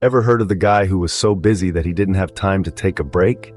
Ever heard of the guy who was so busy that he didn't have time to take a break?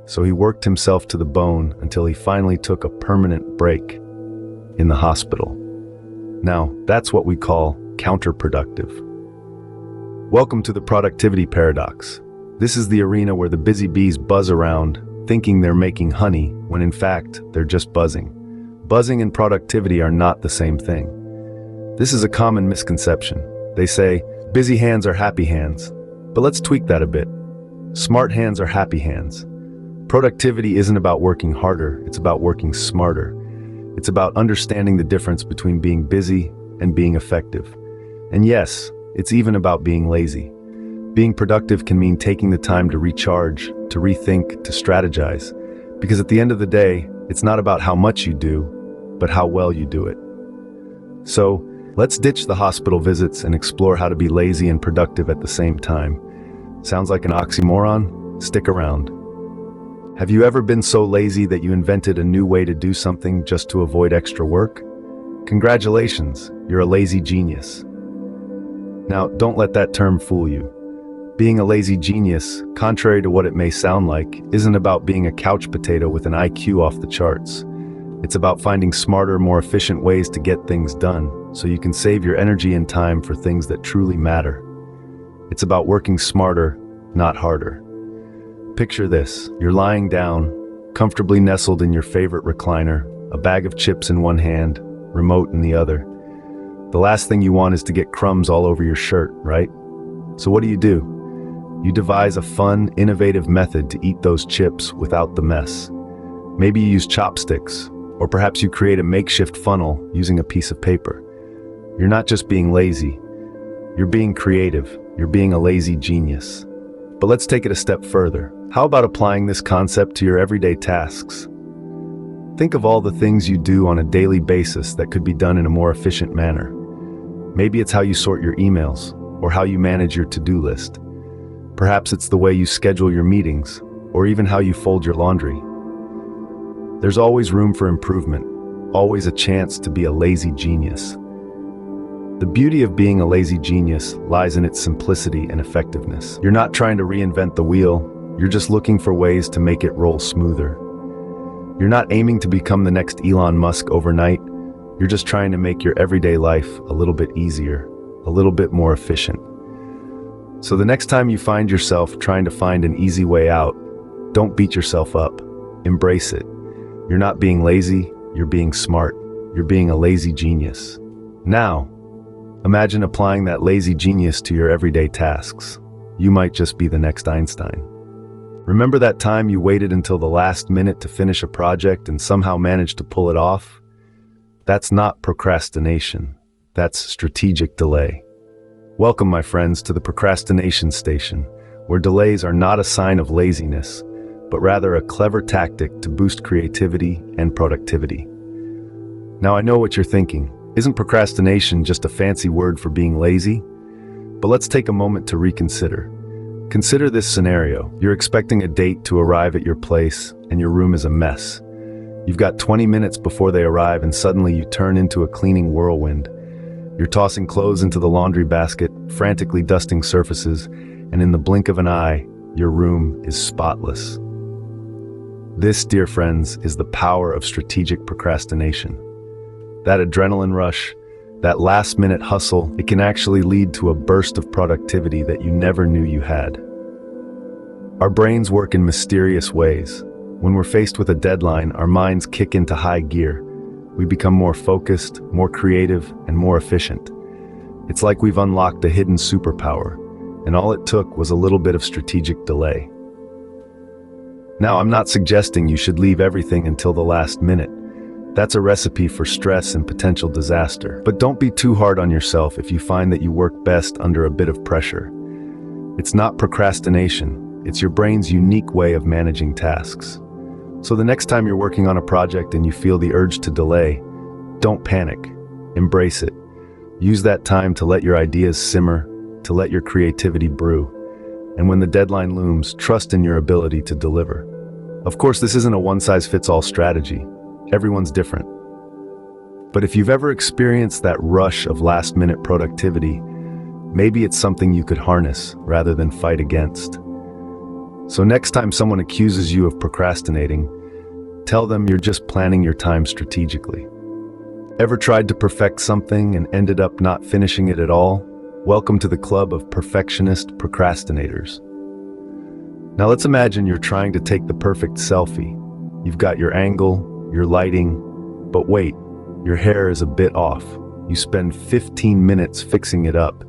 So he worked himself to the bone until he finally took a permanent break in the hospital. Now, that's what we call counterproductive. Welcome to the productivity paradox. This is the arena where the busy bees buzz around, thinking they're making honey, when in fact, they're just buzzing. Buzzing and productivity are not the same thing. This is a common misconception. They say, busy hands are happy hands. But let's tweak that a bit. Smart hands are happy hands. Productivity isn't about working harder, it's about working smarter. It's about understanding the difference between being busy and being effective. And yes, it's even about being lazy. Being productive can mean taking the time to recharge, to rethink, to strategize. Because at the end of the day, it's not about how much you do, but how well you do it. So, let's ditch the hospital visits and explore how to be lazy and productive at the same time. Sounds like an oxymoron? Stick around. Have you ever been so lazy that you invented a new way to do something just to avoid extra work? Congratulations, you're a lazy genius. Now, don't let that term fool you. Being a lazy genius, contrary to what it may sound like, isn't about being a couch potato with an IQ off the charts. It's about finding smarter, more efficient ways to get things done, so you can save your energy and time for things that truly matter. It's about working smarter, not harder. Picture this, you're lying down, comfortably nestled in your favorite recliner, a bag of chips in one hand, remote in the other. The last thing you want is to get crumbs all over your shirt, right? So what do? You devise a fun, innovative method to eat those chips without the mess. Maybe you use chopsticks, or perhaps you create a makeshift funnel using a piece of paper. You're not just being lazy, you're being creative, you're being a lazy genius. But let's take it a step further. How about applying this concept to your everyday tasks? Think of all the things you do on a daily basis that could be done in a more efficient manner. Maybe it's how you sort your emails, or how you manage your to-do list. Perhaps it's the way you schedule your meetings, or even how you fold your laundry. There's always room for improvement, always a chance to be a lazy genius. The beauty of being a lazy genius lies in its simplicity and effectiveness. You're not trying to reinvent the wheel, you're just looking for ways to make it roll smoother. You're not aiming to become the next Elon Musk overnight, you're just trying to make your everyday life a little bit easier, a little bit more efficient. So the next time you find yourself trying to find an easy way out, don't beat yourself up, embrace it. You're not being lazy, you're being smart, you're being a lazy genius. Now, imagine applying that lazy genius to your everyday tasks. You might just be the next Einstein. Remember that time you waited until the last minute to finish a project and somehow managed to pull it off? That's not procrastination. That's strategic delay. Welcome, my friends, to the Procrastination Station, where delays are not a sign of laziness, but rather a clever tactic to boost creativity and productivity. Now, I know what you're thinking. Isn't procrastination just a fancy word for being lazy? But let's take a moment to reconsider. Consider this scenario. You're expecting a date to arrive at your place, and your room is a mess. You've got 20 minutes before they arrive, and suddenly you turn into a cleaning whirlwind. You're tossing clothes into the laundry basket, frantically dusting surfaces, and in the blink of an eye, your room is spotless. This, dear friends, is the power of strategic procrastination. That adrenaline rush, that last-minute hustle, it can actually lead to a burst of productivity that you never knew you had. Our brains work in mysterious ways. When we're faced with a deadline, our minds kick into high gear. We become more focused, more creative, and more efficient. It's like we've unlocked a hidden superpower, and all it took was a little bit of strategic delay. Now, I'm not suggesting you should leave everything until the last minute. That's a recipe for stress and potential disaster. But don't be too hard on yourself if you find that you work best under a bit of pressure. It's not procrastination, it's your brain's unique way of managing tasks. So the next time you're working on a project and you feel the urge to delay, don't panic, embrace it. Use that time to let your ideas simmer, to let your creativity brew. And when the deadline looms, trust in your ability to deliver. Of course, this isn't a one-size-fits-all strategy. Everyone's different. But if you've ever experienced that rush of last-minute productivity, maybe it's something you could harness rather than fight against. So next time someone accuses you of procrastinating, tell them you're just planning your time strategically. Ever tried to perfect something and ended up not finishing it at all? Welcome to the club of perfectionist procrastinators. Now let's imagine you're trying to take the perfect selfie. You've got your angle, your lighting, but wait, your hair is a bit off. You spend 15 minutes fixing it up.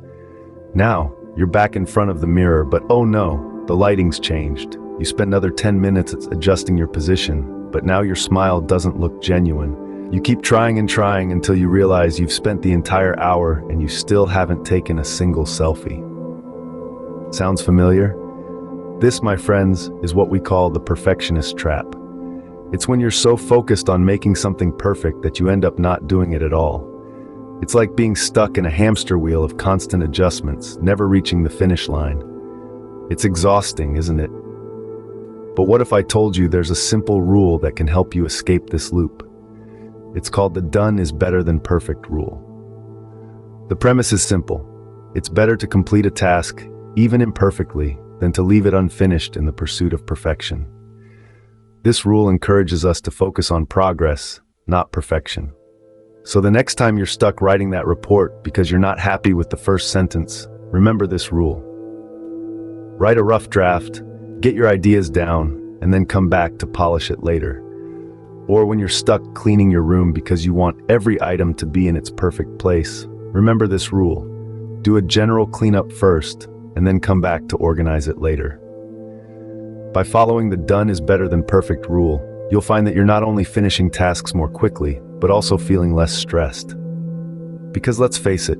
Now, you're back in front of the mirror, but oh no, the lighting's changed. You spend another 10 minutes adjusting your position, but now your smile doesn't look genuine. You keep trying and trying until you realize you've spent the entire hour and you still haven't taken a single selfie. Sounds familiar? This, my friends, is what we call the perfectionist trap. It's when you're so focused on making something perfect that you end up not doing it at all. It's like being stuck in a hamster wheel of constant adjustments, never reaching the finish line. It's exhausting, isn't it? But what if I told you there's a simple rule that can help you escape this loop? It's called the done is better than perfect rule. The premise is simple. It's better to complete a task, even imperfectly, than to leave it unfinished in the pursuit of perfection. This rule encourages us to focus on progress, not perfection. So the next time you're stuck writing that report because you're not happy with the first sentence, remember this rule. Write a rough draft, get your ideas down, and then come back to polish it later. Or when you're stuck cleaning your room because you want every item to be in its perfect place, remember this rule. Do a general cleanup first, and then come back to organize it later. By following the done is better than perfect rule, you'll find that you're not only finishing tasks more quickly, but also feeling less stressed. Because let's face it,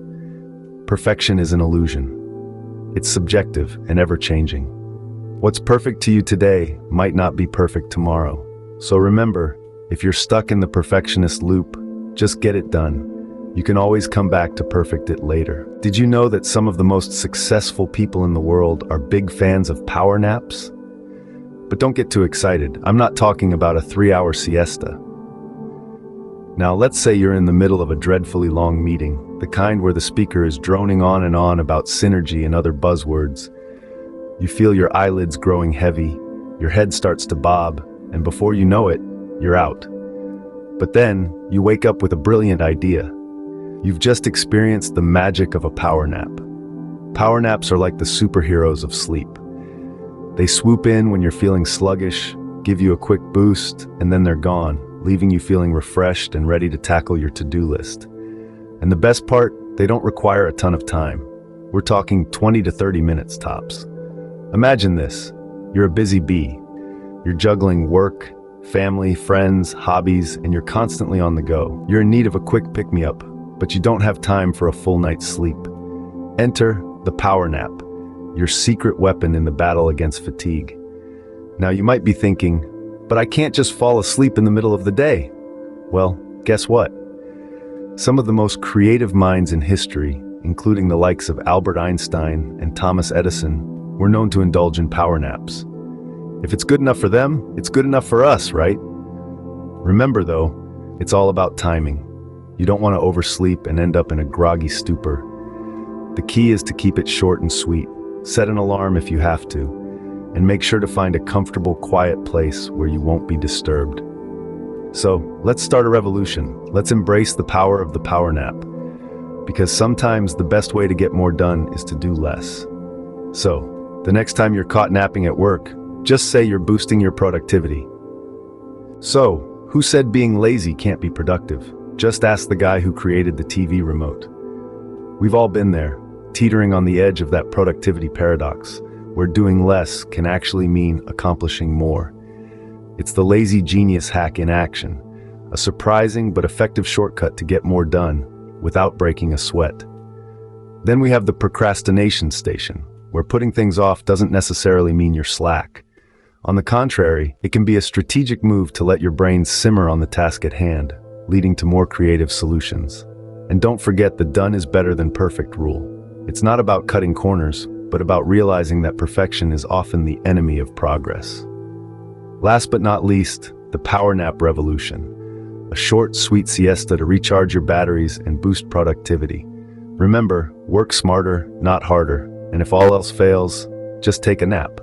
perfection is an illusion. It's subjective and ever-changing. What's perfect to you today might not be perfect tomorrow. So remember, if you're stuck in the perfectionist loop, just get it done. You can always come back to perfect it later. Did you know that some of the most successful people in the world are big fans of power naps? But don't get too excited. I'm not talking about a 3-hour siesta. Now, let's say you're in the middle of a dreadfully long meeting, the kind where the speaker is droning on and on about synergy and other buzzwords. You feel your eyelids growing heavy, your head starts to bob, and before you know it, you're out. But then, you wake up with a brilliant idea. You've just experienced the magic of a power nap. Power naps are like the superheroes of sleep. They swoop in when you're feeling sluggish, give you a quick boost, and then they're gone, leaving you feeling refreshed and ready to tackle your to-do list. And the best part, they don't require a ton of time. We're talking 20 to 30 minutes tops. Imagine this. You're a busy bee. You're juggling work, family, friends, hobbies, and you're constantly on the go. You're in need of a quick pick-me-up, but you don't have time for a full night's sleep. Enter the power nap, your secret weapon in the battle against fatigue. Now you might be thinking, but I can't just fall asleep in the middle of the day. Well, guess what? Some of the most creative minds in history, including the likes of Albert Einstein and Thomas Edison, were known to indulge in power naps. If it's good enough for them, it's good enough for us, right? Remember though, it's all about timing. You don't want to oversleep and end up in a groggy stupor. The key is to keep it short and sweet. Set an alarm if you have to, and make sure to find a comfortable, quiet place where you won't be disturbed. So, let's start a revolution. Let's embrace the power of the power nap, because sometimes the best way to get more done is to do less. So, the next time you're caught napping at work, just say you're boosting your productivity. So, who said being lazy can't be productive? Just ask the guy who created the TV remote. We've all been there, teetering on the edge of that productivity paradox, where doing less can actually mean accomplishing more. It's the lazy genius hack in action, a surprising but effective shortcut to get more done without breaking a sweat. Then we have the Procrastination Station, where putting things off doesn't necessarily mean you're slack. On the contrary, it can be a strategic move to let your brain simmer on the task at hand, leading to more creative solutions. And don't forget the done is better than perfect rule. It's not about cutting corners, but about realizing that perfection is often the enemy of progress. Last but not least, the power nap revolution. A short, sweet siesta to recharge your batteries and boost productivity. Remember, work smarter, not harder, and if all else fails, just take a nap.